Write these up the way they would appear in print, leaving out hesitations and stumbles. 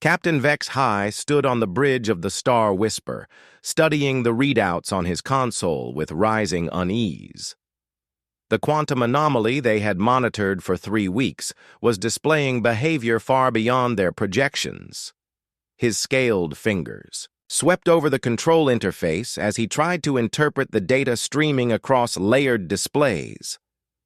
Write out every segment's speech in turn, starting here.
Captain Vex High stood on the bridge of the Star Whisper, studying the readouts on his console with rising unease. The quantum anomaly they had monitored for 3 weeks was displaying behavior far beyond their projections. His scaled fingers swept over the control interface as he tried to interpret the data streaming across layered displays.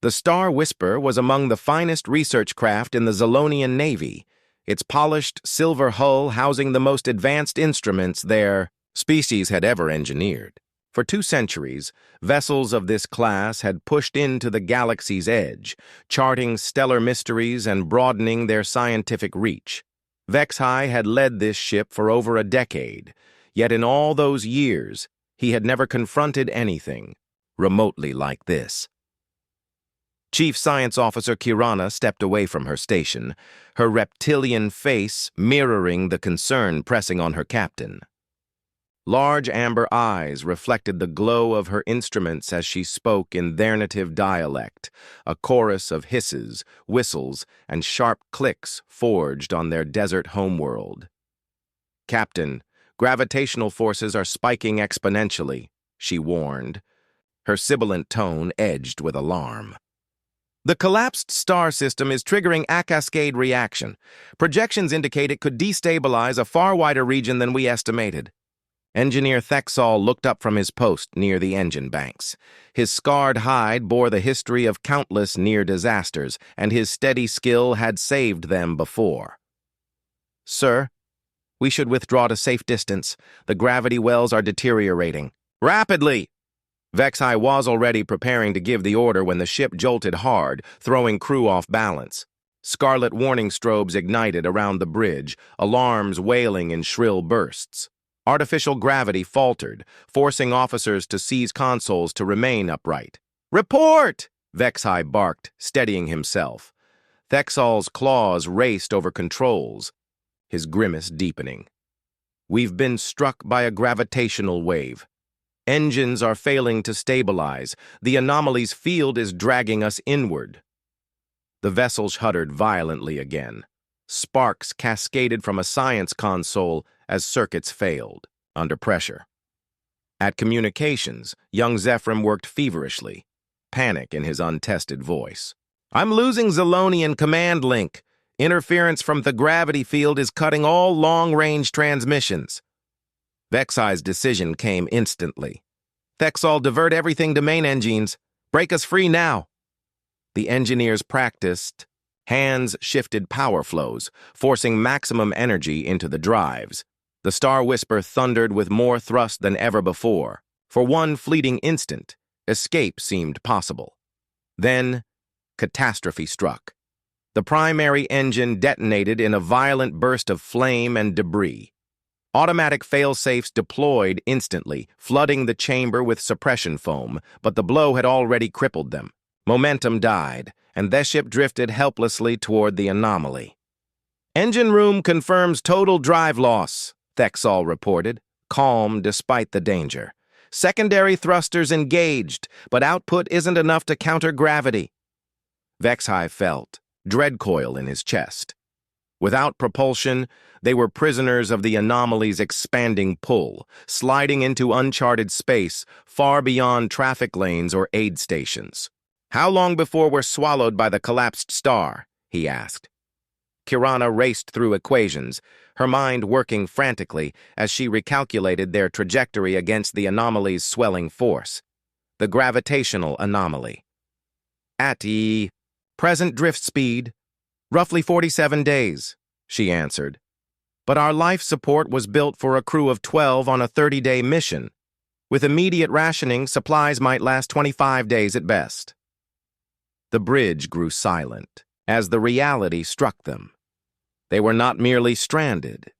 The Star Whisper was among the finest research craft in the Zolonian Navy, its polished silver hull housing the most advanced instruments their species had ever engineered. For 2 centuries, vessels of this class had pushed into the galaxy's edge, charting stellar mysteries and broadening their scientific reach. Vex High had led this ship for over a decade, yet in all those years, he had never confronted anything remotely like this. Chief Science Officer Kirana stepped away from her station, her reptilian face mirroring the concern pressing on her captain. Large amber eyes reflected the glow of her instruments as she spoke in their native dialect, a chorus of hisses, whistles, and sharp clicks forged on their desert homeworld. "Captain, gravitational forces are spiking exponentially," she warned, her sibilant tone edged with alarm. "The collapsed star system is triggering a cascade reaction. Projections indicate it could destabilize a far wider region than we estimated." Engineer Thexol looked up from his post near the engine banks. His scarred hide bore the history of countless near disasters, and his steady skill had saved them before. "Sir, we should withdraw to safe distance. The gravity wells are deteriorating." "Rapidly!" Vex High was already preparing to give the order when the ship jolted hard, throwing crew off balance. Scarlet warning strobes ignited around the bridge, alarms wailing in shrill bursts. Artificial gravity faltered, forcing officers to seize consoles to remain upright. "Report!" Vex High barked, steadying himself. Thexol's claws raced over controls, his grimace deepening. "We've been struck by a gravitational wave. Engines are failing to stabilize. The anomaly's field is dragging us inward." The vessel shuddered violently again. Sparks cascaded from a science console as circuits failed, under pressure. At communications, young Zephram worked feverishly, panic in his untested voice. "I'm losing Zolonian command link. Interference from the gravity field is cutting all long-range transmissions." Vex High's decision came instantly. "Thexol, divert everything to main engines. Break us free now." The engineers practiced. Hands shifted power flows, forcing maximum energy into the drives. The Star Whisper thundered with more thrust than ever before. For one fleeting instant, escape seemed possible. Then, catastrophe struck. The primary engine detonated in a violent burst of flame and debris. Automatic fail-safes deployed instantly, flooding the chamber with suppression foam, but the blow had already crippled them. Momentum died, and the ship drifted helplessly toward the anomaly. "Engine room confirms total drive loss," Thexol reported, calm despite the danger. "Secondary thrusters engaged, but output isn't enough to counter gravity." Vex High felt dread coil in his chest. Without propulsion, they were prisoners of the anomaly's expanding pull, sliding into uncharted space far beyond traffic lanes or aid stations. "How long before we're swallowed by the collapsed star?" he asked. Kirana raced through equations, her mind working frantically as she recalculated their trajectory against the anomaly's swelling force. The gravitational anomaly. "At the present drift speed, roughly 47 days, she answered. "But our life support was built for a crew of 12 on a 30-day mission. With immediate rationing, supplies might last 25 days at best." The bridge grew silent as the reality struck them. They were not merely stranded.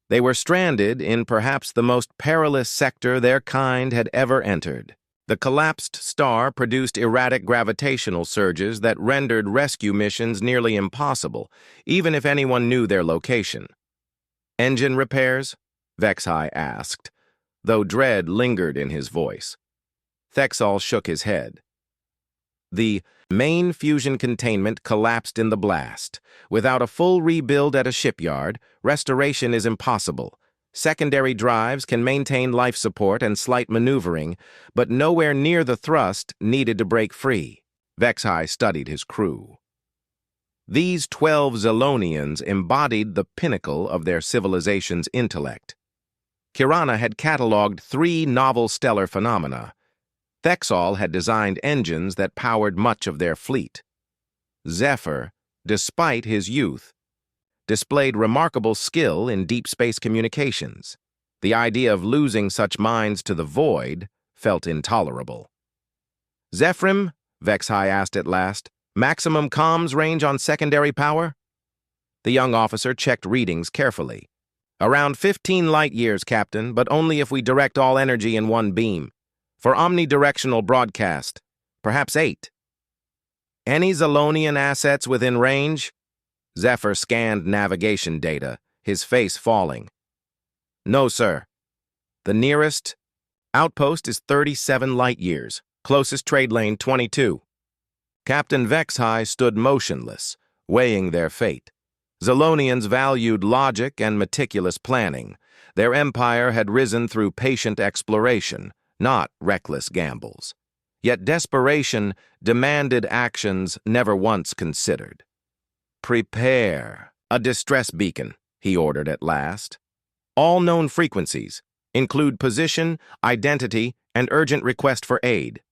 They were stranded in perhaps the most perilous sector their kind had ever entered. The collapsed star produced erratic gravitational surges that rendered rescue missions nearly impossible, even if anyone knew their location. "Engine repairs?" Vex High asked, though dread lingered in his voice. Thexol shook his head. "The Main fusion containment collapsed in the blast. Without a full rebuild at a shipyard, restoration is impossible. Secondary drives can maintain life support and slight maneuvering, but nowhere near the thrust needed to break free. Vexhai studied his crew. These 12 Zelonians embodied the pinnacle of their civilization's intellect. Kirana had cataloged 3 novel stellar phenomena. Thexol had designed engines that powered much of their fleet. Zephyr, despite his youth, displayed remarkable skill in deep space communications. The idea of losing such minds to the void felt intolerable. "Zephyrim," Vexhai asked at last, "maximum comms range on secondary power?" The young officer checked readings carefully. "Around 15 light years, Captain, but only if we direct all energy in one beam. For omnidirectional broadcast, perhaps 8. "Any Zelonian assets within range?" Zephyr scanned navigation data, his face falling. "No, sir. The nearest outpost is 37 light years, closest trade lane 22. Captain Vexhai stood motionless, weighing their fate. Zelonians valued logic and meticulous planning. Their empire had risen through patient exploration, not reckless gambles. Yet desperation demanded actions never once considered. "Prepare a distress beacon," he ordered at last. "All known frequencies include position, identity, and urgent request for aid."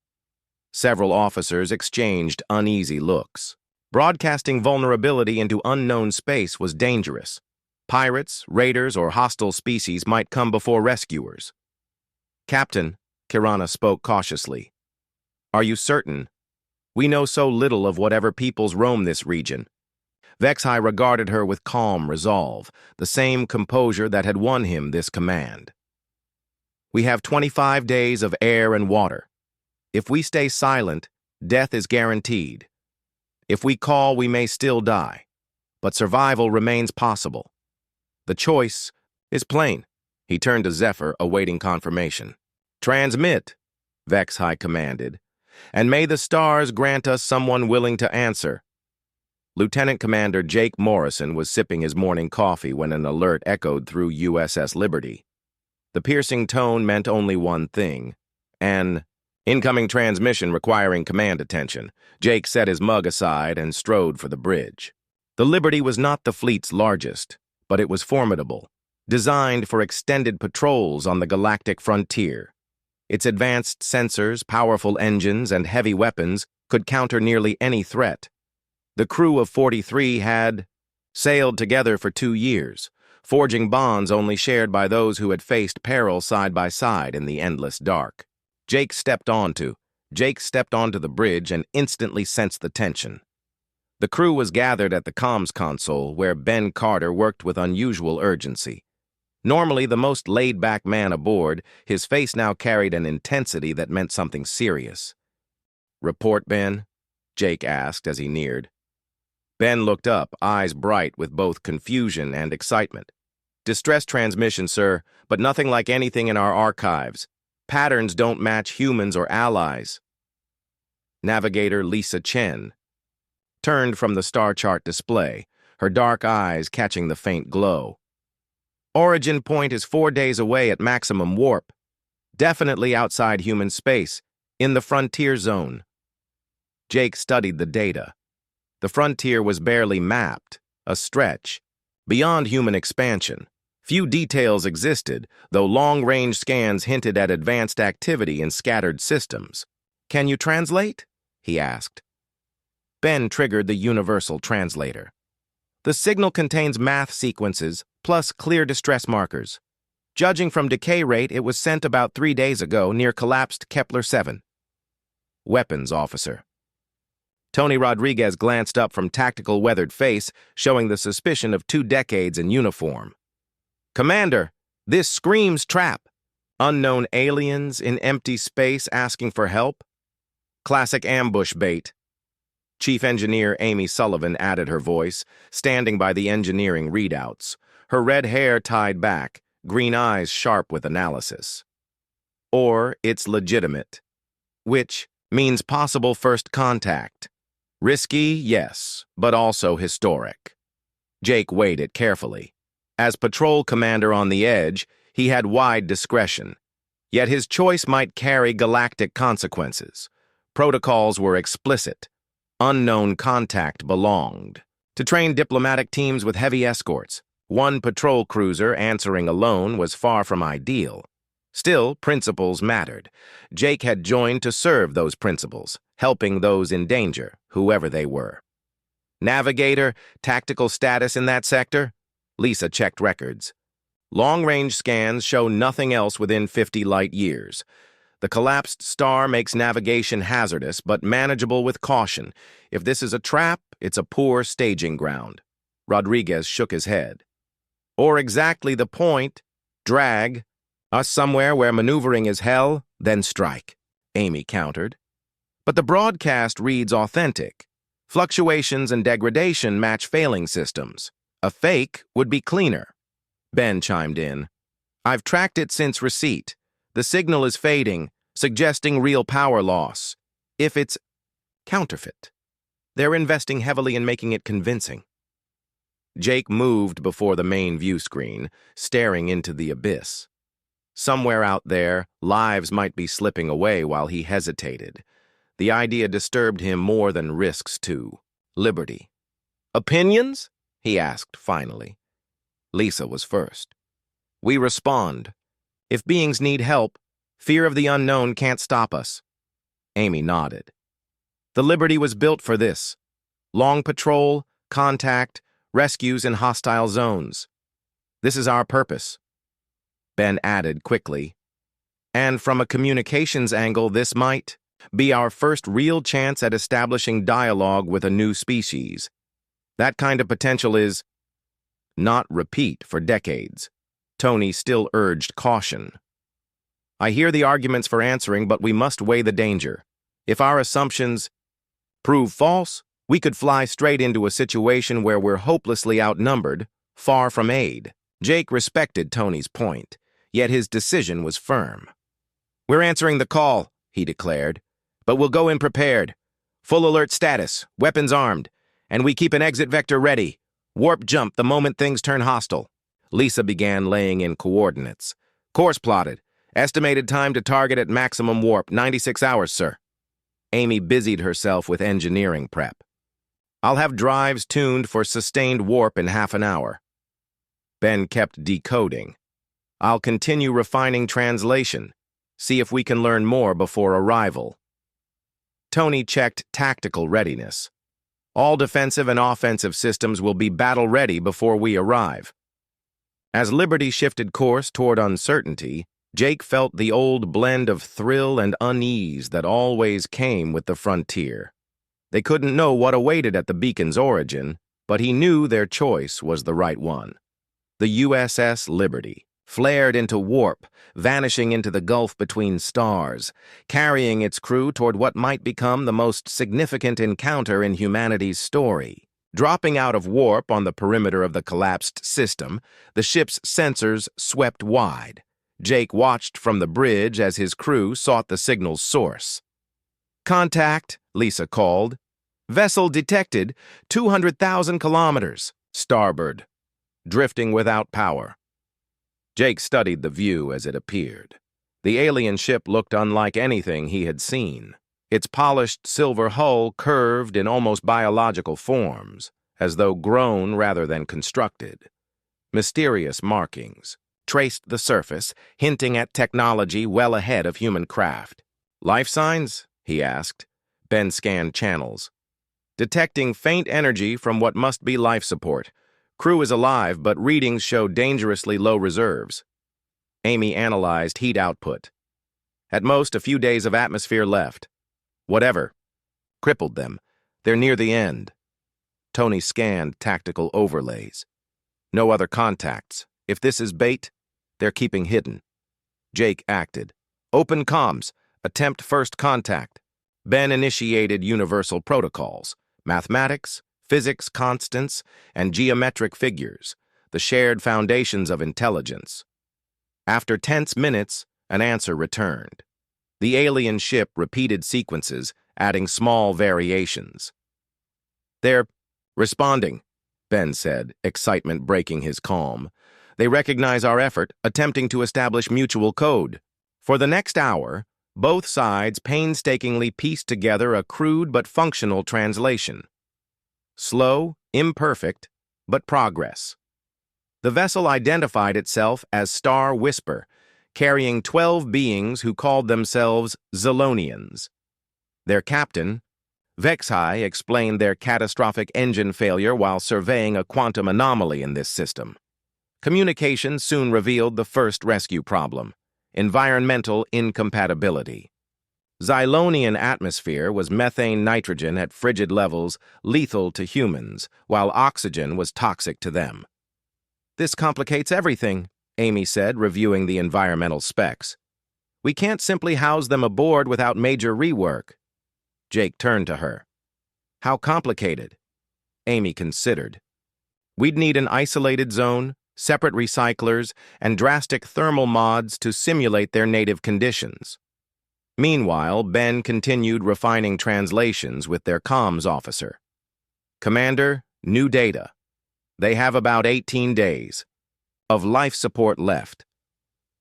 Several officers exchanged uneasy looks. Broadcasting vulnerability into unknown space was dangerous. Pirates, raiders, or hostile species might come before rescuers. "Captain," Kirana spoke cautiously, "are you certain? We know so little of whatever peoples roam this region." Vexhai regarded her with calm resolve, the same composure that had won him this command. "We have 25 days of air and water. If we stay silent, death is guaranteed. If we call, we may still die, but survival remains possible. The choice is plain." He turned to Zephyr, awaiting confirmation. "Transmit," Vexhai commanded, "and may the stars grant us someone willing to answer." Lieutenant Commander Jake Morrison was sipping his morning coffee when an alert echoed through USS Liberty. The piercing tone meant only one thing: an incoming transmission requiring command attention. Jake set his mug aside and strode for the bridge. The Liberty was not the fleet's largest, but it was formidable, designed for extended patrols on the galactic frontier. Its advanced sensors, powerful engines, and heavy weapons could counter nearly any threat. The crew of 43 had sailed together for 2 years, forging bonds only shared by those who had faced peril side by side in the endless dark. Jake stepped onto the bridge and instantly sensed the tension. The crew was gathered at the comms console, where Ben Carter worked with unusual urgency. Normally the most laid-back man aboard, his face now carried an intensity that meant something serious. "Report, Ben?" Jake asked as he neared. Ben looked up, eyes bright with both confusion and excitement. "Distress transmission, sir, but nothing like anything in our archives. Patterns don't match humans or allies." Navigator Lisa Chen turned from the star chart display, her dark eyes catching the faint glow. "Origin point is 4 days away at maximum warp. Definitely outside human space, in the frontier zone." Jake studied the data. The frontier was barely mapped, a stretch, beyond human expansion. Few details existed, though long-range scans hinted at advanced activity in scattered systems. "Can you translate?" he asked. Ben triggered the universal translator. "The signal contains math sequences, plus clear distress markers. Judging from decay rate, it was sent about 3 days ago near collapsed Kepler 7. "Weapons, officer." Tony Rodriguez glanced up from tactical weathered face, showing the suspicion of 2 decades in uniform. "Commander, this screams trap. Unknown aliens in empty space asking for help? Classic ambush bait." Chief Engineer Amy Sullivan added her voice, standing by the engineering readouts, her red hair tied back, green eyes sharp with analysis. "Or it's legitimate, which means possible first contact." Risky, yes, but also historic. Jake weighed it carefully. As patrol commander on the Edge, he had wide discretion. Yet his choice might carry galactic consequences. Protocols were explicit. Unknown contact belonged. To train diplomatic teams with heavy escorts, one patrol cruiser answering alone was far from ideal. Still, principles mattered. Jake had joined to serve those principles, helping those in danger, whoever they were. Navigator, tactical status in that sector? Lisa checked records. Long-range scans show nothing else within 50 light years. The collapsed star makes navigation hazardous, but manageable with caution. If this is a trap, it's a poor staging ground. Rodriguez shook his head. Or exactly the point. Drag. Us somewhere where maneuvering is hell, then strike, Amy countered. But the broadcast reads authentic. Fluctuations and degradation match failing systems. A fake would be cleaner. Ben chimed in. I've tracked it since receipt. The signal is fading, suggesting real power loss. If it's counterfeit, they're investing heavily in making it convincing. Jake moved before the main view screen, staring into the abyss. Somewhere out there, lives might be slipping away while he hesitated. The idea disturbed him more than risks to liberty. Opinions? He asked finally. Lisa was first. We respond. If beings need help, fear of the unknown can't stop us. Amy nodded. The Liberty was built for this. Long patrol, contact, rescues in hostile zones. This is our purpose. Ben added quickly. And from a communications angle, this might be our first real chance at establishing dialogue with a new species. That kind of potential is not repeat for decades. Tony still urged caution. I hear the arguments for answering, but we must weigh the danger. If our assumptions prove false, we could fly straight into a situation where we're hopelessly outnumbered, far from aid. Jake respected Tony's point, yet his decision was firm. We're answering the call, he declared, but we'll go in prepared. Full alert status, weapons armed, and we keep an exit vector ready. Warp jump the moment things turn hostile. Lisa began laying in coordinates. Course plotted. Estimated time to target at maximum warp, 96 hours, sir. Amy busied herself with engineering prep. I'll have drives tuned for sustained warp in half an hour. Ben kept decoding. I'll continue refining translation. See if we can learn more before arrival. Tony checked tactical readiness. All defensive and offensive systems will be battle-ready before we arrive. As Liberty shifted course toward uncertainty, Jake felt the old blend of thrill and unease that always came with the frontier. They couldn't know what awaited at the beacon's origin, but he knew their choice was the right one. The USS Liberty flared into warp, vanishing into the gulf between stars, carrying its crew toward what might become the most significant encounter in humanity's story. Dropping out of warp on the perimeter of the collapsed system, the ship's sensors swept wide. Jake watched from the bridge as his crew sought the signal's source. Contact, Lisa called. Vessel detected, 200,000 kilometers, starboard, drifting without power. Jake studied the view as it appeared. The alien ship looked unlike anything he had seen. Its polished silver hull curved in almost biological forms, as though grown rather than constructed. Mysterious markings traced the surface, hinting at technology well ahead of human craft. Life signs? He asked. Ben scanned channels. Detecting faint energy from what must be life support. Crew is alive, but readings show dangerously low reserves. Amy analyzed heat output. At most, a few days of atmosphere left. Whatever. Crippled them. They're near the end. Tony scanned tactical overlays. No other contacts. If this is bait, they're keeping hidden. Jake acted. Open comms. Attempt first contact. Ben initiated universal protocols. Mathematics, physics constants, and geometric figures, the shared foundations of intelligence. After tense minutes, an answer returned. The alien ship repeated sequences, adding small variations. "They're responding," Ben said, excitement breaking his calm. "They recognize our effort, attempting to establish mutual code." For the next hour, both sides painstakingly pieced together a crude but functional translation. Slow, imperfect, but progress. The vessel identified itself as Star Whisper, carrying 12 beings who called themselves Zolonians. Their captain, Vexhai, explained their catastrophic engine failure while surveying a quantum anomaly in this system. Communication soon revealed the first rescue problem: environmental incompatibility. Zylonian atmosphere was methane nitrogen at frigid levels lethal to humans, while oxygen was toxic to them. "This complicates everything," Amy said, reviewing the environmental specs. "We can't simply house them aboard without major rework." Jake turned to her. "How complicated?" Amy considered. "We'd need an isolated zone, separate recyclers, and drastic thermal mods to simulate their native conditions." Meanwhile, Ben continued refining translations with their comms officer. "Commander, new data. They have about 18 days of life support left.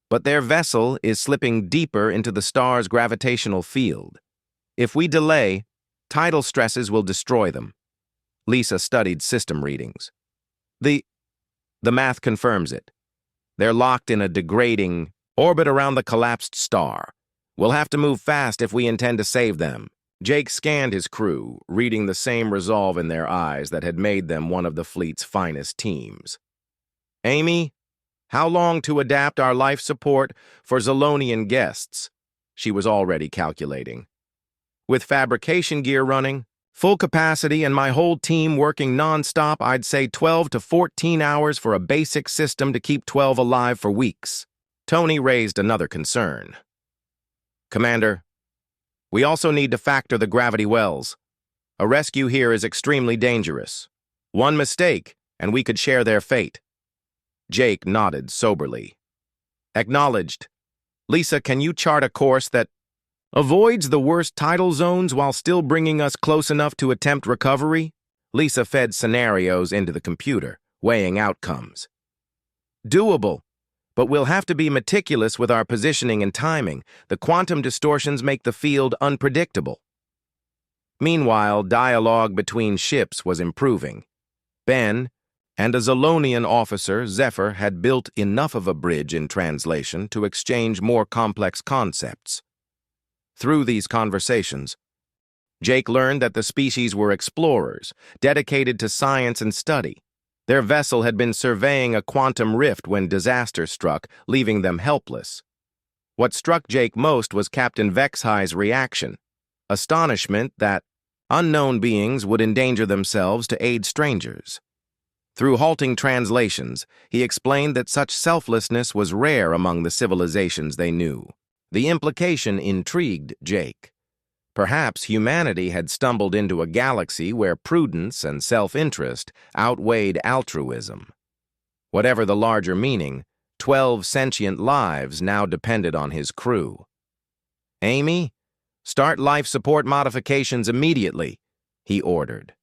But their vessel is slipping deeper into the star's gravitational field. If we delay, tidal stresses will destroy them." Lisa studied system readings. The math confirms it. They're locked in a degrading orbit around the collapsed star. We'll have to move fast if we intend to save them." Jake scanned his crew, reading the same resolve in their eyes that had made them one of the fleet's finest teams. "Amy, how long to adapt our life support for Zolonian guests?" She was already calculating. "With fabrication gear running, full capacity, and my whole team working non-stop, I'd say 12 to 14 hours for a basic system to keep 12 alive for weeks." Tony raised another concern. "Commander, we also need to factor the gravity wells. A rescue here is extremely dangerous. One mistake, and we could share their fate." Jake nodded soberly. "Acknowledged. Lisa, can you chart a course that avoids the worst tidal zones while still bringing us close enough to attempt recovery?" Lisa fed scenarios into the computer, weighing outcomes. "Doable. But we'll have to be meticulous with our positioning and timing. The quantum distortions make the field unpredictable." Meanwhile, dialogue between ships was improving. Ben and a Zolonian officer, Zephyr, had built enough of a bridge in translation to exchange more complex concepts. Through these conversations, Jake learned that the species were explorers, dedicated to science and study. Their vessel had been surveying a quantum rift when disaster struck, leaving them helpless. What struck Jake most was Captain Vexhai's reaction: astonishment that unknown beings would endanger themselves to aid strangers. Through halting translations, he explained that such selflessness was rare among the civilizations they knew. The implication intrigued Jake. Perhaps humanity had stumbled into a galaxy where prudence and self-interest outweighed altruism. Whatever the larger meaning, 12 sentient lives now depended on his crew. "Amy, start life support modifications immediately," he ordered.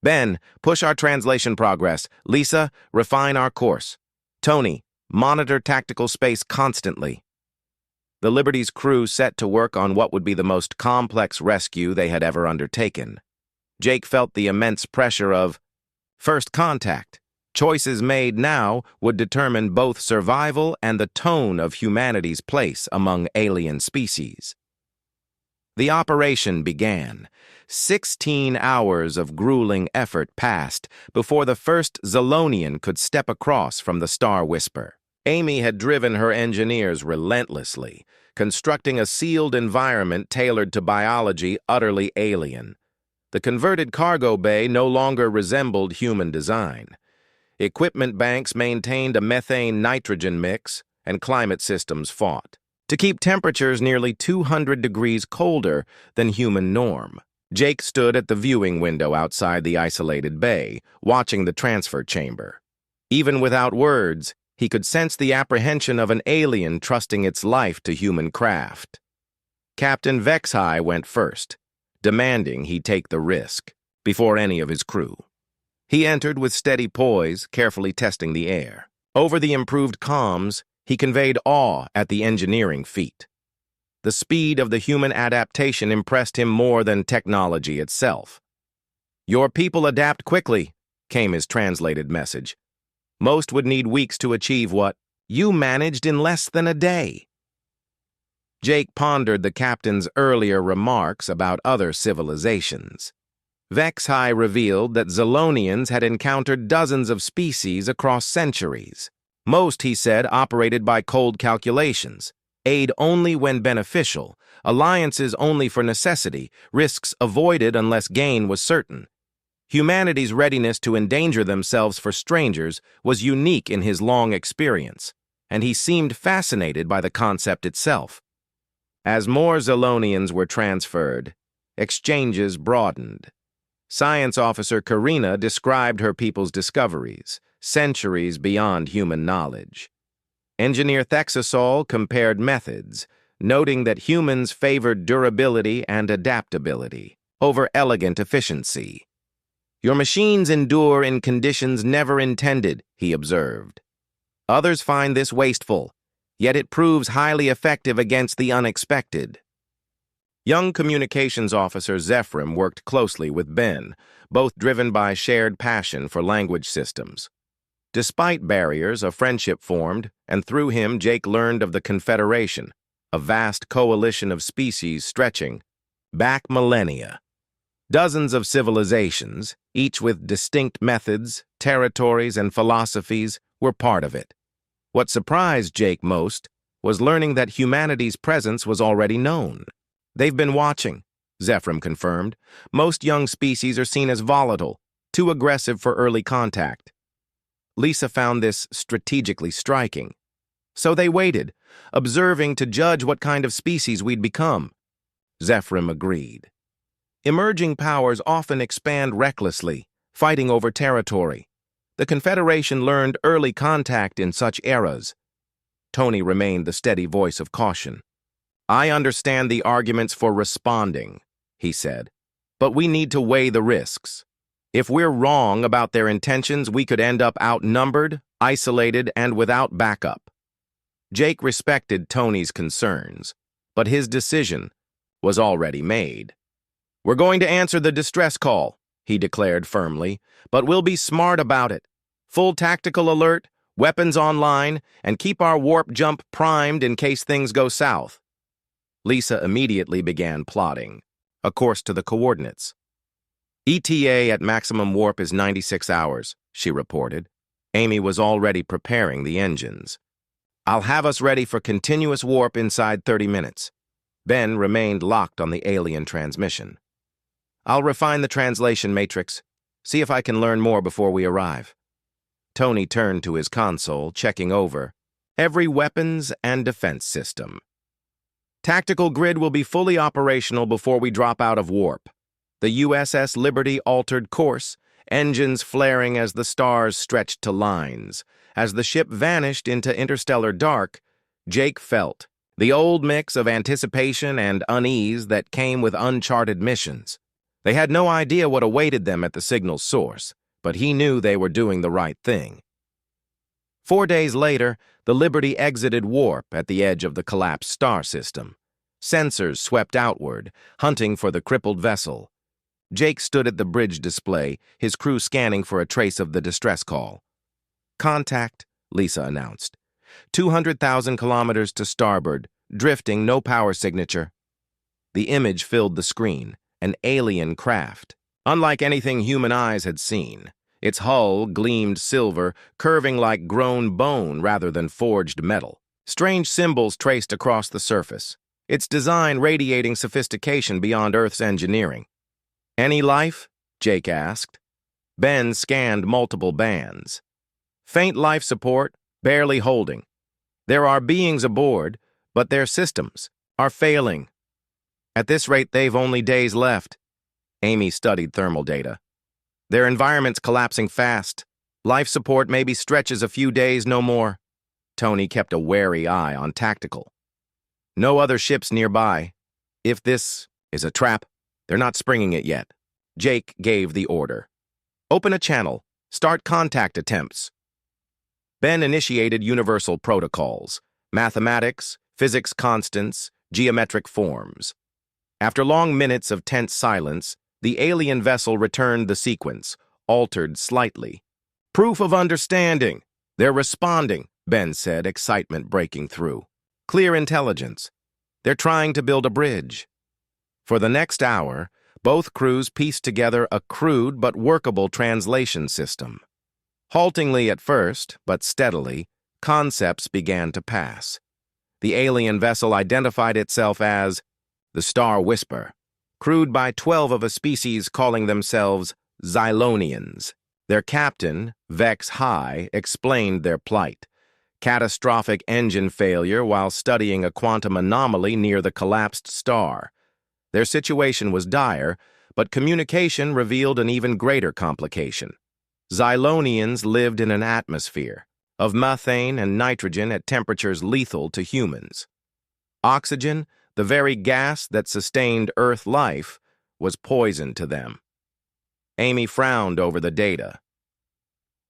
"Ben, push our translation progress. Lisa, refine our course. Tony, monitor tactical space constantly." The Liberty's crew set to work on what would be the most complex rescue they had ever undertaken. Jake felt the immense pressure of first contact. Choices made now would determine both survival and the tone of humanity's place among alien species. The operation began. 16 hours of grueling effort passed before the first Zolonian could step across from the Star Whisper. Amy had driven her engineers relentlessly, constructing a sealed environment tailored to biology utterly alien. The converted cargo bay no longer resembled human design. Equipment banks maintained a methane-nitrogen mix, and climate systems fought to keep temperatures nearly 200 degrees colder than human norm. Jake stood at the viewing window outside the isolated bay, watching the transfer chamber. Even without words, he could sense the apprehension of an alien trusting its life to human craft. Captain Vexhai went first, demanding he take the risk. before any of his crew. He entered with steady poise, carefully testing the air. Over the improved comms, he conveyed awe at the engineering feat. The speed of the human adaptation impressed him more than technology itself. "Your people adapt quickly," came his translated message. "Most would need weeks to achieve what you managed in less than a day." Jake pondered the captain's earlier remarks about other civilizations. HFY revealed that Zolonians had encountered dozens of species across centuries. Most, he said, operated by cold calculations, aid only when beneficial, alliances only for necessity, risks avoided unless gain was certain. Humanity's readiness to endanger themselves for strangers was unique in his long experience, and he seemed fascinated by the concept itself. As more Zolonians were transferred, exchanges broadened. Science officer Karina described her people's discoveries, centuries beyond human knowledge. Engineer Thexasol compared methods, noting that humans favored durability and adaptability over elegant efficiency. "Your machines endure in conditions never intended," he observed. "Others find this wasteful, yet it proves highly effective against the unexpected." Young communications officer Zephram worked closely with Ben, both driven by shared passion for language systems. Despite barriers, a friendship formed, and through him Jake learned of the Confederation, a vast coalition of species stretching back millennia. Dozens of civilizations, each with distinct methods, territories, and philosophies, were part of it. What surprised Jake most was learning that humanity's presence was already known. "They've been watching," Zephram confirmed. "Most young species are seen as volatile, too aggressive for early contact." Lisa found this strategically striking. "So they waited, observing to judge what kind of species we'd become." Zephram agreed. Emerging powers often expand recklessly, fighting over territory. The Confederation learned early contact in such eras. Tony remained the steady voice of caution. "I understand the arguments for responding," he said, "but we need to weigh the risks. If we're wrong about their intentions, we could end up outnumbered, isolated, and without backup." Jake respected Tony's concerns, but his decision was already made. "We're going to answer the distress call," he declared firmly, "but we'll be smart about it. Full tactical alert, weapons online, and keep our warp jump primed in case things go south." Lisa immediately began plotting a course to the coordinates. "ETA at maximum warp is 96 hours, she reported. Amy was already preparing the engines. "I'll have us ready for continuous warp inside 30 minutes. Ben remained locked on the alien transmission. "I'll refine the translation matrix, see if I can learn more before we arrive." Tony turned to his console, checking over every weapons and defense system. "Tactical grid will be fully operational before we drop out of warp." The USS Liberty altered course, engines flaring as the stars stretched to lines. As the ship vanished into interstellar dark, Jake felt the old mix of anticipation and unease that came with uncharted missions. They had no idea what awaited them at the signal's source, but he knew they were doing the right thing. 4 days later, the Liberty exited warp at the edge of the collapsed star system. Sensors swept outward, hunting for the crippled vessel. Jake stood at the bridge display, his crew scanning for a trace of the distress call. "Contact," Lisa announced. 200,000 kilometers to starboard, drifting, no power signature. The image filled the screen, an alien craft, unlike anything human eyes had seen. Its hull gleamed silver, curving like grown bone rather than forged metal. Strange symbols traced across the surface, its design radiating sophistication beyond Earth's engineering. "Any life?" Jake asked. Ben scanned multiple bands. "Faint life support, barely holding. There are beings aboard, but their systems are failing. At this rate, they've only days left." Amy studied thermal data. "Their environment's collapsing fast. Life support maybe stretches a few days, no more." Tony kept a wary eye on tactical. "No other ships nearby. If this is a trap, they're not springing it yet." Jake gave the order. Open a channel. Start contact attempts. Ben initiated universal protocols, mathematics, physics constants, geometric forms. After long minutes of tense silence, the alien vessel returned the sequence, altered slightly. Proof of understanding. They're responding, Ben said, excitement breaking through. Clear intelligence. They're trying to build a bridge. For the next hour, both crews pieced together a crude but workable translation system. Haltingly at first, but steadily, concepts began to pass. The alien vessel identified itself as the Star Whisper, crewed by 12 of a species calling themselves Xylonians. Their captain, Vex High, explained their plight. Catastrophic engine failure while studying a quantum anomaly near the collapsed star. Their situation was dire, but communication revealed an even greater complication. Xylonians lived in an atmosphere of methane and nitrogen at temperatures lethal to humans. Oxygen, the very gas that sustained Earth life, was poison to them. Amy frowned over the data.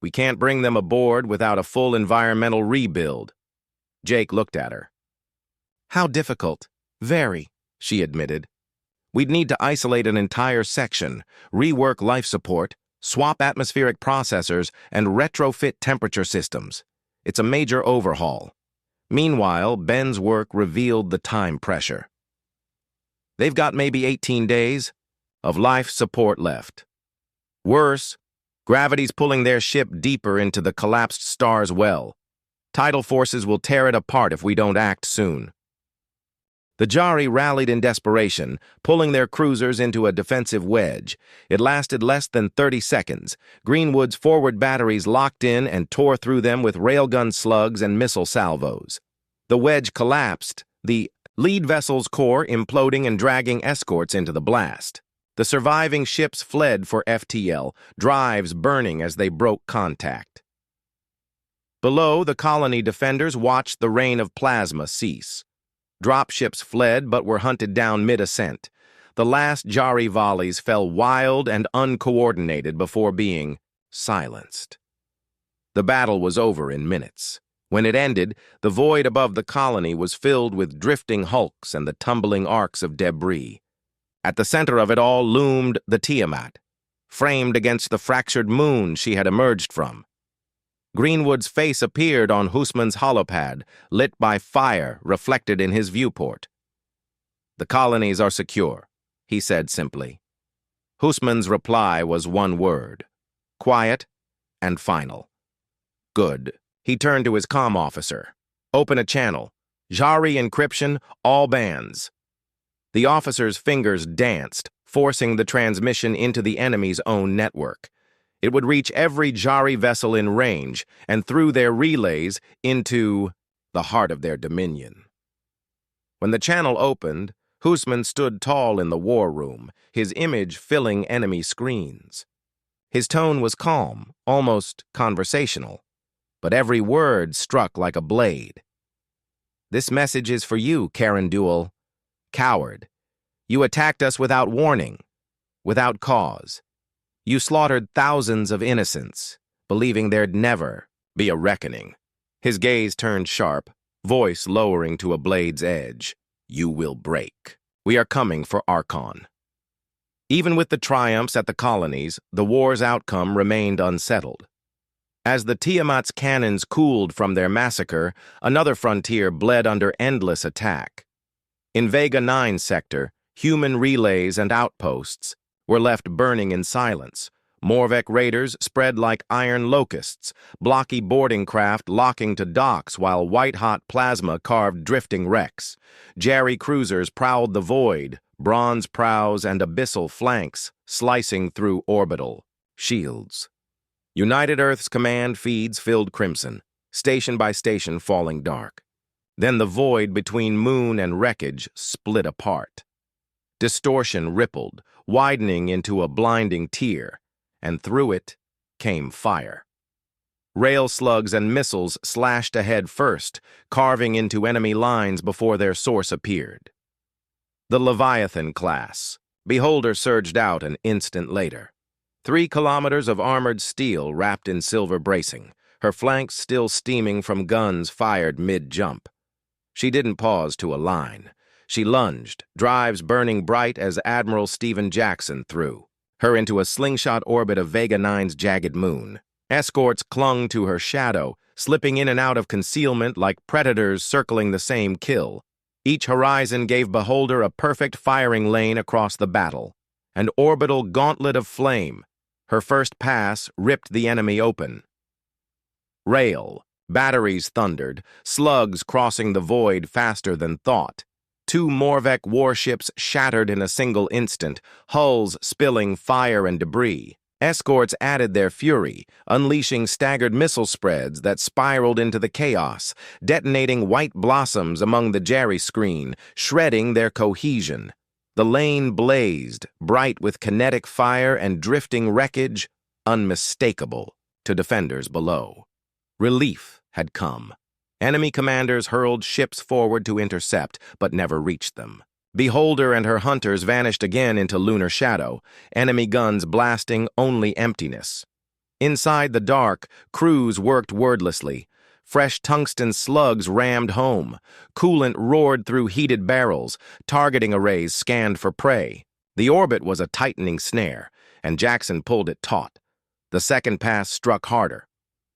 We can't bring them aboard without a full environmental rebuild. Jake looked at her. How difficult. Very, she admitted. We'd need to isolate an entire section, rework life support, swap atmospheric processors, and retrofit temperature systems. It's a major overhaul. Meanwhile, Ben's work revealed the time pressure. They've got maybe 18 days of life support left. Worse, gravity's pulling their ship deeper into the collapsed star's well. Tidal forces will tear it apart if we don't act soon. The Jari rallied in desperation, pulling their cruisers into a defensive wedge. It lasted less than 30 seconds. Greenwood's forward batteries locked in and tore through them with railgun slugs and missile salvos. The wedge collapsed, the lead vessel's core imploding and dragging escorts into the blast. The surviving ships fled for FTL, drives burning as they broke contact. Below, the colony defenders watched the rain of plasma cease. Dropships fled but were hunted down mid-ascent. The last Jari volleys fell wild and uncoordinated before being silenced. The battle was over in minutes. When it ended, the void above the colony was filled with drifting hulks and the tumbling arcs of debris. At the center of it all loomed the Tiamat, framed against the fractured moon she had emerged from. Greenwood's face appeared on Husman's holopad, lit by fire reflected in his viewport. The colonies are secure, he said simply. Husman's reply was one word, quiet and final. Good. He turned to his comm officer. Open a channel. Jari encryption, all bands. The officer's fingers danced, forcing the transmission into the enemy's own network. It would reach every Jari vessel in range and through their relays into the heart of their dominion. When the channel opened, Husman stood tall in the war room, his image filling enemy screens. His tone was calm, almost conversational, but every word struck like a blade. This message is for you, Karen Duel. Coward. You attacked us without warning, without cause. You slaughtered thousands of innocents, believing there'd never be a reckoning. His gaze turned sharp, voice lowering to a blade's edge. You will break. We are coming for Archon. Even with the triumphs at the colonies, the war's outcome remained unsettled. As the Tiamat's cannons cooled from their massacre, another frontier bled under endless attack. In Vega 9 sector, human relays and outposts were left burning in silence. Morvek raiders spread like iron locusts, blocky boarding craft locking to docks while white-hot plasma carved drifting wrecks. Jari cruisers prowled the void, bronze prows and abyssal flanks slicing through orbital shields. United Earth's command feeds filled crimson, station by station falling dark. Then the void between moon and wreckage split apart. Distortion rippled, widening into a blinding tear, and through it came fire. Rail slugs and missiles slashed ahead first, carving into enemy lines before their source appeared. The Leviathan class, Beholder surged out an instant later. 3 kilometers of armored steel wrapped in silver bracing, her flanks still steaming from guns fired mid-jump. She didn't pause to align. She lunged, drives burning bright as Admiral Stephen Jackson threw her into a slingshot orbit of Vega 9's jagged moon. Escorts clung to her shadow, slipping in and out of concealment like predators circling the same kill. Each horizon gave Beholder a perfect firing lane across the battle. An orbital gauntlet of flame. Her first pass ripped the enemy open. Rail. Batteries thundered, slugs crossing the void faster than thought. 2 Morvek warships shattered in a single instant, hulls spilling fire and debris. Escorts added their fury, unleashing staggered missile spreads that spiraled into the chaos, detonating white blossoms among the Jerry screen, shredding their cohesion. The lane blazed, bright with kinetic fire and drifting wreckage, unmistakable to defenders below. Relief had come. Enemy commanders hurled ships forward to intercept, but never reached them. Beholder and her hunters vanished again into lunar shadow, enemy guns blasting only emptiness. Inside the dark, crews worked wordlessly. Fresh tungsten slugs rammed home. Coolant roared through heated barrels. Targeting arrays scanned for prey. The orbit was a tightening snare, and Jackson pulled it taut. The second pass struck harder.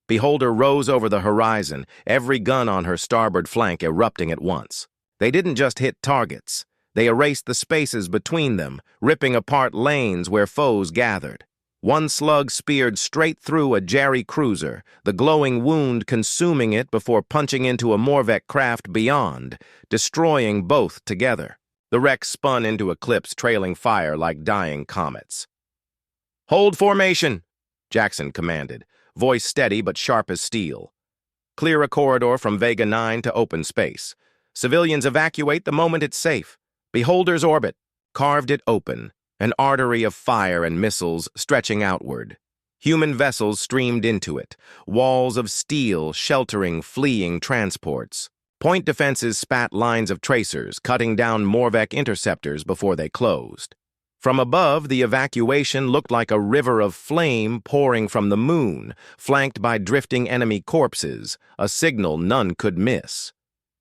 Beholder rose over the horizon, every gun on her starboard flank erupting at once. They didn't just hit targets. They erased the spaces between them, ripping apart lanes where foes gathered. One slug speared straight through a Jerry cruiser, the glowing wound consuming it before punching into a Morvek craft beyond, destroying both together. The wreck spun into eclipse, trailing fire like dying comets. "Hold formation," Jackson commanded, voice steady but sharp as steel. "Clear a corridor from Vega 9 to open space. Civilians evacuate the moment it's safe. Beholder's orbit carved it open, an artery of fire and missiles stretching outward. Human vessels streamed into it, walls of steel sheltering fleeing transports. Point defenses spat lines of tracers, cutting down Morvek interceptors before they closed. From above, the evacuation looked like a river of flame pouring from the moon, flanked by drifting enemy corpses, a signal none could miss.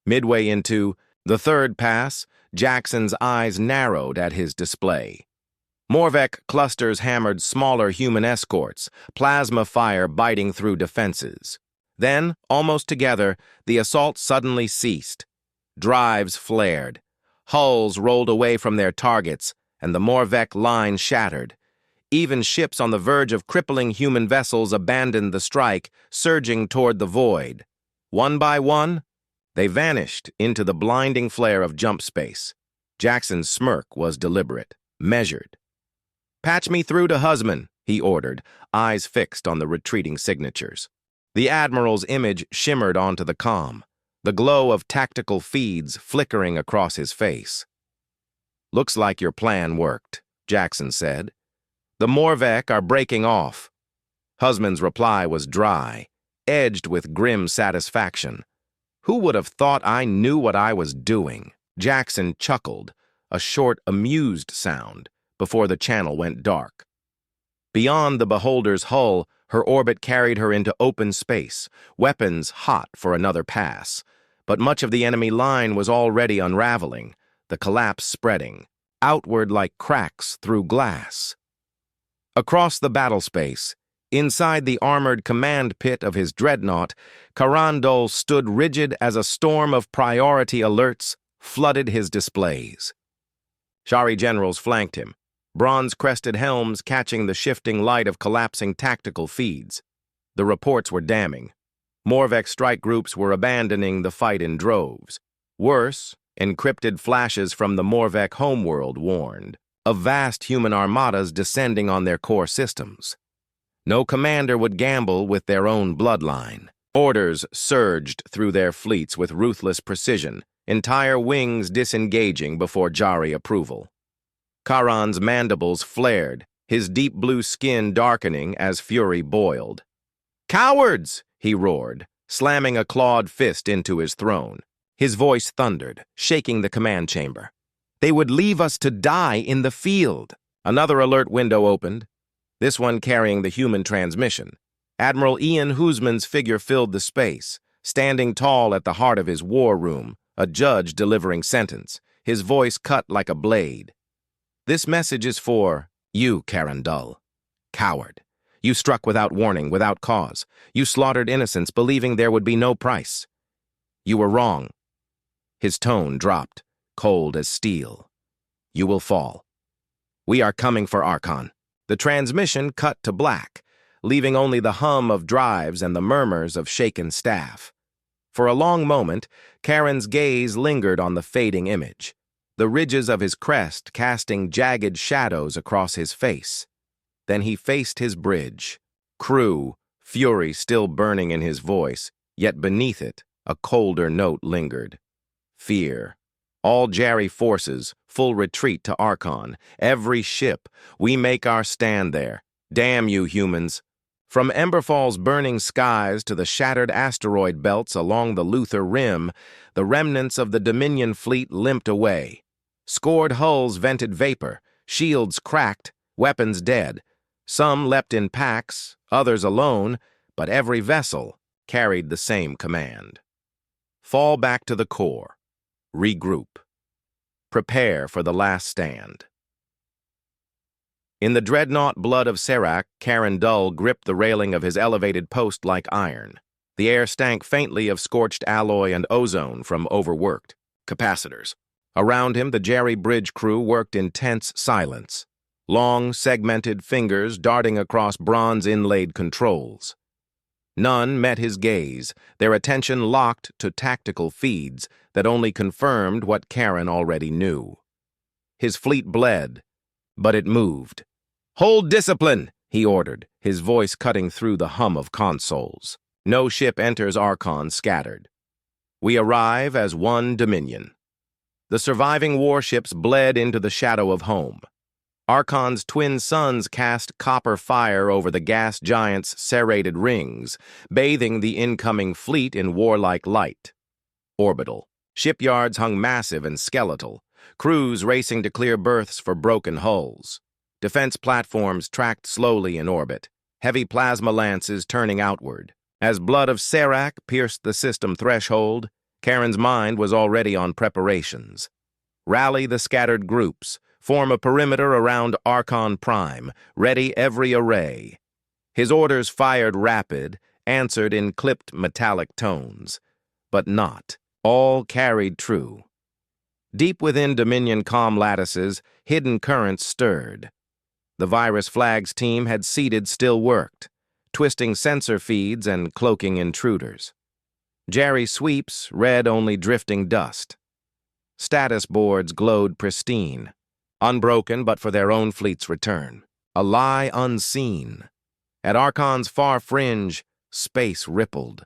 Midway into the third pass, Jackson's eyes narrowed at his display. Morvek clusters hammered smaller human escorts, plasma fire biting through defenses. Then, almost together, the assault suddenly ceased. Drives flared. Hulls rolled away from their targets, and the Morvek line shattered. Even ships on the verge of crippling human vessels abandoned the strike, surging toward the void. One by one, they vanished into the blinding flare of jump space. Jackson's smirk was deliberate, measured. "Patch me through to Husman," he ordered, eyes fixed on the retreating signatures. The Admiral's image shimmered onto the comm, the glow of tactical feeds flickering across his face. "Looks like your plan worked," Jackson said. "The Morvek are breaking off." Husman's reply was dry, edged with grim satisfaction. "Who would have thought I knew what I was doing?" Jackson chuckled, a short, amused sound, before the channel went dark. Beyond the Beholder's hull, her orbit carried her into open space, weapons hot for another pass. But much of the enemy line was already unraveling, the collapse spreading, outward like cracks through glass. Across the battle space, inside the armored command pit of his dreadnought, Carandol stood rigid as a storm of priority alerts flooded his displays. Shari generals flanked him, bronze-crested helms catching the shifting light of collapsing tactical feeds. The reports were damning. Morvek strike groups were abandoning the fight in droves. Worse, encrypted flashes from the Morvek homeworld warned of vast human armadas descending on their core systems. No commander would gamble with their own bloodline. Orders surged through their fleets with ruthless precision, entire wings disengaging before Jari approval. Karan's mandibles flared, his deep blue skin darkening as fury boiled. "Cowards!" he roared, slamming a clawed fist into his throne. His voice thundered, shaking the command chamber. They would leave us to die in the field. Another alert window opened, this one carrying the human transmission. Admiral Ian Hoosman's figure filled the space, standing tall at the heart of his war room, a judge delivering sentence, his voice cut like a blade. This message is for you, Karen Dull. Coward. You struck without warning, without cause. You slaughtered innocents, believing there would be no price. You were wrong. His tone dropped, cold as steel. You will fall. We are coming for Archon. The transmission cut to black, leaving only the hum of drives and the murmurs of shaken staff. For a long moment, Karen's gaze lingered on the fading image, the ridges of his crest casting jagged shadows across his face. Then he faced his bridge. Crew, fury still burning in his voice, yet beneath it, a colder note lingered. Fear. All Jerry forces, full retreat to Archon. Every ship, we make our stand there. Damn you, humans. From Emberfall's burning skies to the shattered asteroid belts along the Luther Rim, the remnants of the Dominion fleet limped away. Scored hulls vented vapor, shields cracked, weapons dead. Some leapt in packs, others alone, but every vessel carried the same command. Fall back to the core. Regroup. Prepare for the last stand. In the dreadnought blood of Serac, Karen Dull gripped the railing of his elevated post like iron. The air stank faintly of scorched alloy and ozone from overworked capacitors. Around him, the Jerry Bridge crew worked in tense silence. Long, segmented fingers darting across bronze-inlaid controls. None met his gaze, their attention locked to tactical feeds that only confirmed what Karen already knew. His fleet bled, but it moved. "Hold discipline," he ordered, his voice cutting through the hum of consoles. No ship enters Archon scattered. We arrive as one Dominion. The surviving warships bled into the shadow of home. Archon's twin suns cast copper fire over the gas giant's serrated rings, bathing the incoming fleet in warlike light. Orbital. Shipyards hung massive and skeletal, crews racing to clear berths for broken hulls. Defense platforms tracked slowly in orbit, heavy plasma lances turning outward. As blood of Serac pierced the system threshold, Karen's mind was already on preparations. Rally the scattered groups, form a perimeter around Archon Prime, ready every array. His orders fired rapid, answered in clipped metallic tones. But not. All carried true. Deep within Dominion comm lattices, hidden currents stirred. The Virus Flags team had seeded still worked, twisting sensor feeds and cloaking intruders. Jerry sweeps read only drifting dust. Status boards glowed pristine, unbroken but for their own fleet's return. A lie unseen. At Archon's far fringe, space rippled.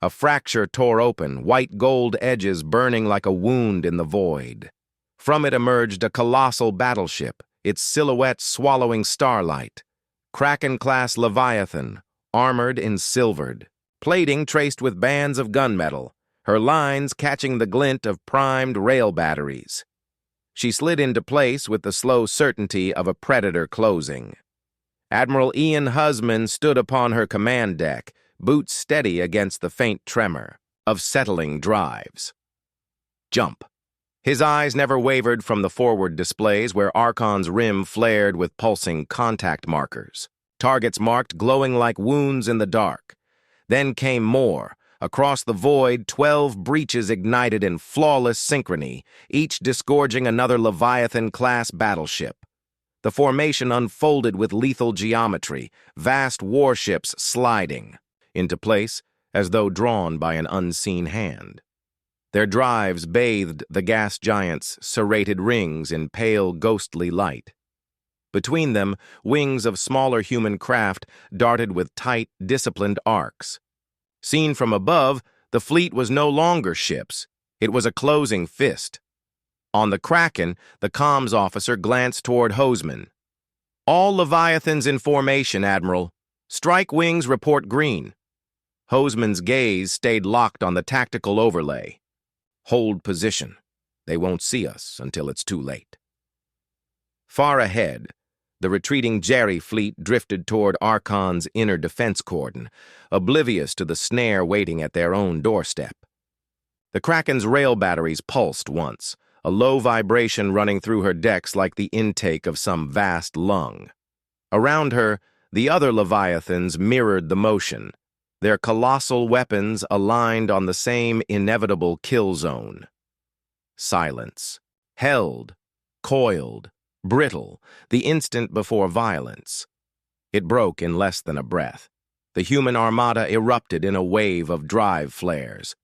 A fracture tore open, white gold edges burning like a wound in the void. From it emerged a colossal battleship, its silhouette swallowing starlight. Kraken-class Leviathan, armored in silvered. Plating traced with bands of gunmetal, her lines catching the glint of primed rail batteries. She slid into place with the slow certainty of a predator closing. Admiral Ian Husman stood upon her command deck, boots steady against the faint tremor of settling drives. Jump. His eyes never wavered from the forward displays where Archon's rim flared with pulsing contact markers. Targets marked glowing like wounds in the dark. Then came more. Across the void, 12 breaches ignited in flawless synchrony, each disgorging another Leviathan-class battleship. The formation unfolded with lethal geometry, vast warships sliding into place as though drawn by an unseen hand. Their drives bathed the gas giant's serrated rings in pale, ghostly light. Between them, wings of smaller human craft darted with tight, disciplined arcs. Seen from above, the fleet was no longer ships. It was a closing fist. On the Kraken, the comms officer glanced toward Hoseman. "All Leviathans in formation, Admiral. Strike wings report green." Hoseman's gaze stayed locked on the tactical overlay. "Hold position. They won't see us until it's too late. Far ahead, the retreating Jerry fleet drifted toward Archon's inner defense cordon, oblivious to the snare waiting at their own doorstep. The Kraken's rail batteries pulsed once, a low vibration running through her decks like the intake of some vast lung. Around her, the other Leviathans mirrored the motion, their colossal weapons aligned on the same inevitable kill zone. Silence. Held. Coiled. Brittle, the instant before violence. It broke in less than a breath. The human armada erupted in a wave of drive flares.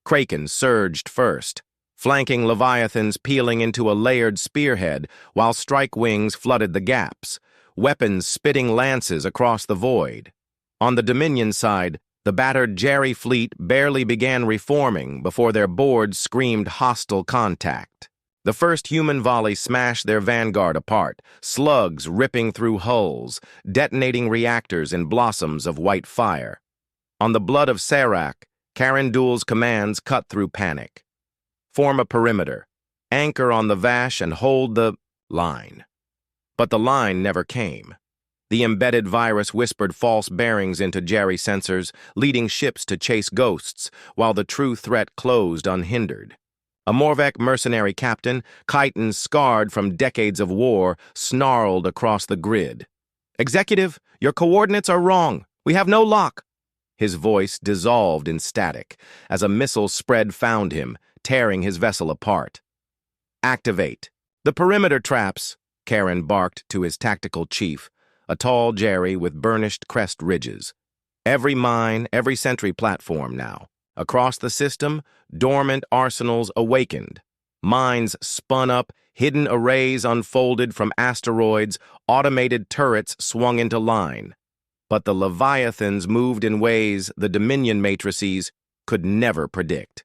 Kraken surged first, flanking Leviathans peeling into a layered spearhead while strike wings flooded the gaps, weapons spitting lances across the void. On the Dominion side, the battered Jerry fleet barely began reforming before their boards screamed hostile contact. The first human volley smashed their vanguard apart, slugs ripping through hulls, detonating reactors in blossoms of white fire. On the blood of Serac, Carindul's commands cut through panic. Form a perimeter, anchor on the Vash and hold the line. But the line never came. The embedded virus whispered false bearings into Jerry sensors, leading ships to chase ghosts, while the true threat closed unhindered. A Morvek mercenary captain, chitin scarred from decades of war, snarled across the grid. "Executive, your coordinates are wrong. We have no lock." His voice dissolved in static as a missile spread found him, tearing his vessel apart. "Activate. The perimeter traps," Karen barked to his tactical chief, a tall Jerry with burnished crest ridges. Every mine, every sentry platform now. Across the system, dormant arsenals awakened. Mines spun up, hidden arrays unfolded from asteroids, automated turrets swung into line. But the Leviathans moved in ways the Dominion matrices could never predict.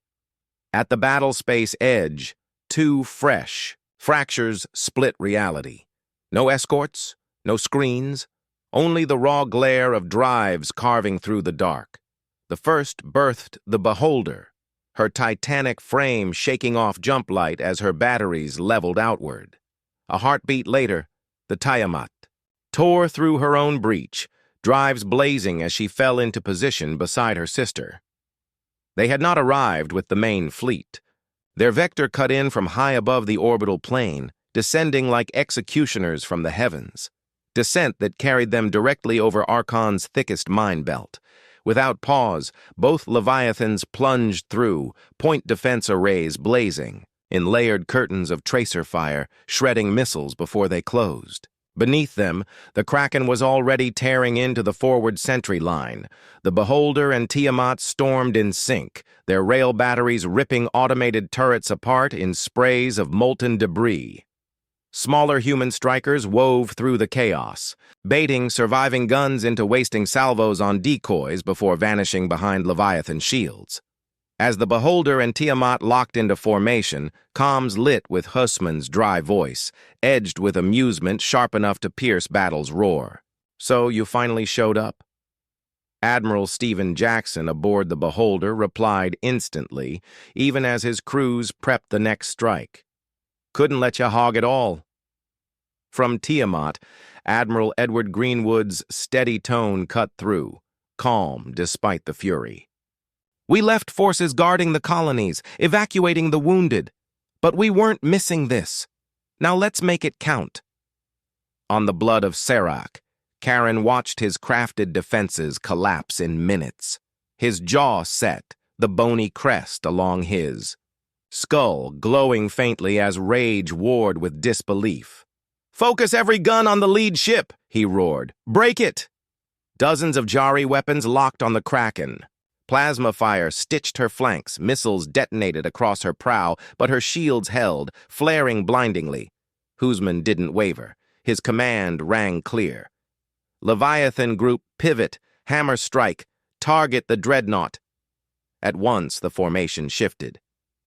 At the battle space edge, too fresh, fractures split reality. No escorts, no screens, only the raw glare of drives carving through the dark. The first birthed the Beholder, her titanic frame shaking off jump light as her batteries leveled outward. A heartbeat later, the Tiamat tore through her own breach, drives blazing as she fell into position beside her sister. They had not arrived with the main fleet. Their vector cut in from high above the orbital plane, descending like executioners from the heavens. Descent that carried them directly over Archon's thickest mine belt. Without pause, both Leviathans plunged through, point defense arrays blazing, in layered curtains of tracer fire, shredding missiles before they closed. Beneath them, the Kraken was already tearing into the forward sentry line. The Beholder and Tiamat stormed in sync, their rail batteries ripping automated turrets apart in sprays of molten debris. Smaller human strikers wove through the chaos, baiting surviving guns into wasting salvos on decoys before vanishing behind Leviathan shields. As the Beholder and Tiamat locked into formation, comms lit with Hussman's dry voice, edged with amusement sharp enough to pierce battle's roar. "So you finally showed up?" Admiral Stephen Jackson aboard the Beholder replied instantly, even as his crews prepped the next strike. "Couldn't let you hog it all." From Tiamat, Admiral Edward Greenwood's steady tone cut through, calm despite the fury. "We left forces guarding the colonies, evacuating the wounded. But we weren't missing this. Now let's make it count." On the blood of Serac, Karen watched his crafted defenses collapse in minutes. His jaw set, the bony crest along his skull glowing faintly as rage warred with disbelief. "Focus every gun on the lead ship," he roared. "Break it!" Dozens of Jari weapons locked on the Kraken. Plasma fire stitched her flanks, missiles detonated across her prow, but her shields held, flaring blindingly. Hussman didn't waver. His command rang clear. "Leviathan Group, pivot, hammer strike, target the dreadnought." At once the formation shifted.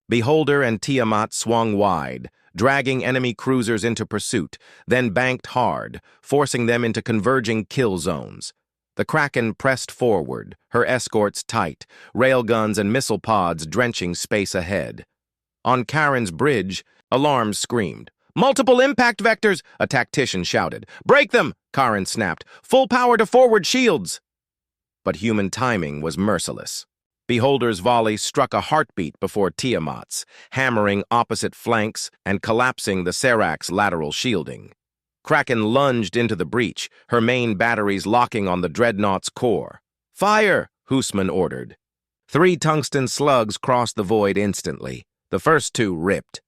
Beholder and Tiamat swung wide, dragging enemy cruisers into pursuit, then banked hard, forcing them into converging kill zones. The Kraken pressed forward, her escorts tight, railguns and missile pods drenching space ahead. On Karen's bridge, alarms screamed. "Multiple impact vectors!" a tactician shouted. "Break them!" Karen snapped. "Full power to forward shields!" But human timing was merciless. Beholder's volley struck a heartbeat before Tiamat's, hammering opposite flanks and collapsing the Serac's lateral shielding. Kraken lunged into the breach, her main batteries locking on the dreadnought's core. "Fire!" Husman ordered. 3 tungsten slugs crossed the void instantly. The first 2 ripped.